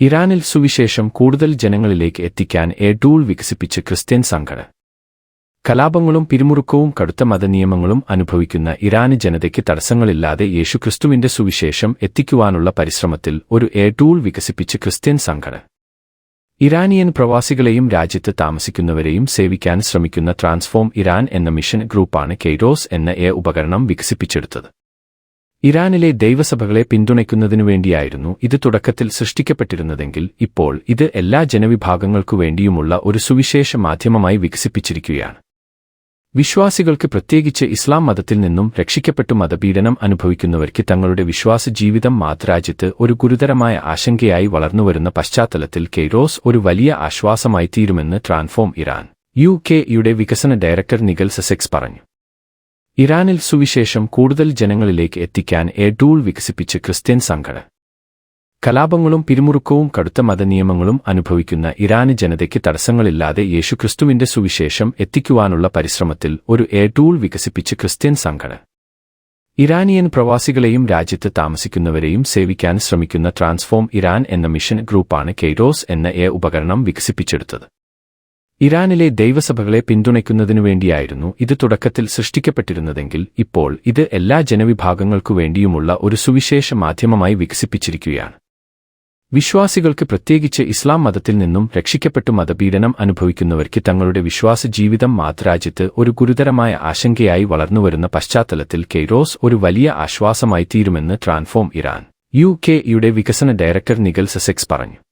ഇറാനിൽ സുവിശേഷം കൂടുതൽ ജനങ്ങളിലേക്ക് എത്തിക്കാൻ ടൂൾ വികസിപ്പിച്ച് ക്രിസ്ത്യൻ സംഘടന. കലാപങ്ങളും പിരിമുറുക്കവും കടുത്ത മതനിയമങ്ങളും അനുഭവിക്കുന്ന ഇറാന് ജനതയ്ക്ക് തടസ്സങ്ങളില്ലാതെ യേശുക്രിസ്തുവിന്റെ സുവിശേഷം എത്തിക്കുവാനുള്ള പരിശ്രമത്തിൽ ഒരു ടൂൾ വികസിപ്പിച്ച് ക്രിസ്ത്യൻ സംഘടന. ഇറാനിയൻ പ്രവാസികളെയും രാജ്യത്ത് താമസിക്കുന്നവരെയും സേവിക്കാൻ ശ്രമിക്കുന്ന ട്രാൻസ്ഫോം ഇറാൻ എന്ന മിഷൻ ഗ്രൂപ്പാണ് കെയ്റോസ് എന്ന ഉപകരണം വികസിപ്പിച്ചെടുത്തത്. ഇറാനിലെ ദൈവസഭകളെ പിന്തുണയ്ക്കുന്നതിനുവേണ്ടിയായിരുന്നു ഇത് തുടക്കത്തിൽ സൃഷ്ടിക്കപ്പെട്ടിരുന്നതെങ്കിൽ ഇപ്പോൾ ഇത് എല്ലാ ജനവിഭാഗങ്ങൾക്കു വേണ്ടിയുമുള്ള ഒരു സുവിശേഷ മാധ്യമമായി വികസിപ്പിച്ചിരിക്കുകയാണ്. വിശ്വാസികൾക്ക്, പ്രത്യേകിച്ച് ഇസ്ലാം മതത്തിൽ നിന്നും രക്ഷിക്കപ്പെട്ടു മതപീഡനം അനുഭവിക്കുന്നവർക്ക് തങ്ങളുടെ വിശ്വാസ ജീവിതം മാതൃരാജ്യത്ത് ഒരു ഗുരുതരമായ ആശങ്കയായി വളർന്നുവരുന്ന പശ്ചാത്തലത്തിൽ കെയ്റോസ് ഒരു വലിയ ആശ്വാസമായി തീരുമെന്ന് ട്രാൻസ്ഫോം ഇറാൻ യുടെ വികസന ഡയറക്ടർ നിഗൽ സസെക്സ് പറഞ്ഞു. ഇറാനിൽ സുവിശേഷം കൂടുതൽ ജനങ്ങളിലേക്ക് എത്തിക്കാൻ ടൂൾ വികസിപ്പിച്ച് ക്രിസ്ത്യൻ സംഘടന. കലാപങ്ങളും പിരിമുറുക്കവും കടുത്ത മതനിയമങ്ങളും അനുഭവിക്കുന്ന ഇറാന് ജനതയ്ക്ക് തടസ്സങ്ങളില്ലാതെ യേശുക്രിസ്തുവിന്റെ സുവിശേഷം എത്തിക്കുവാനുള്ള പരിശ്രമത്തിൽ ഒരു ടൂൾ വികസിപ്പിച്ച് ക്രിസ്ത്യൻ സംഘടന. ഇറാനിയൻ പ്രവാസികളെയും രാജ്യത്ത് താമസിക്കുന്നവരെയും സേവിക്കാൻ ശ്രമിക്കുന്ന ട്രാൻസ്ഫോം ഇറാൻ എന്ന മിഷൻ ഗ്രൂപ്പാണ് കെയ്റോസ് എന്ന ഉപകരണം വികസിപ്പിച്ചെടുത്തത്. ഇറാനിലെ ദൈവസഭകളെ പിന്തുണയ്ക്കുന്നതിനുവേണ്ടിയായിരുന്നു ഇത് തുടക്കത്തിൽ സൃഷ്ടിക്കപ്പെട്ടിരുന്നതെങ്കിൽ ഇപ്പോൾ ഇത് എല്ലാ ജനവിഭാഗങ്ങൾക്കു വേണ്ടിയുമുള്ള ഒരു സുവിശേഷ മാധ്യമമായി വികസിപ്പിച്ചിരിക്കുകയാണ്. വിശ്വാസികൾക്ക്, പ്രത്യേകിച്ച് ഇസ്ലാം മതത്തിൽ നിന്നും രക്ഷിക്കപ്പെട്ടു മതപീഡനം അനുഭവിക്കുന്നവർക്ക് തങ്ങളുടെ വിശ്വാസ ജീവിതം മാതൃരാജ്യത്ത് ഒരു ഗുരുതരമായ ആശങ്കയായി വളർന്നുവരുന്ന പശ്ചാത്തലത്തിൽ കെയ്റോസ് ഒരു വലിയ ആശ്വാസമായി തീരുമെന്ന് ട്രാൻസ്ഫോം ഇറാൻ യുടെ വികസന ഡയറക്ടർ നിഗൽ സസെക്സ് പറഞ്ഞു.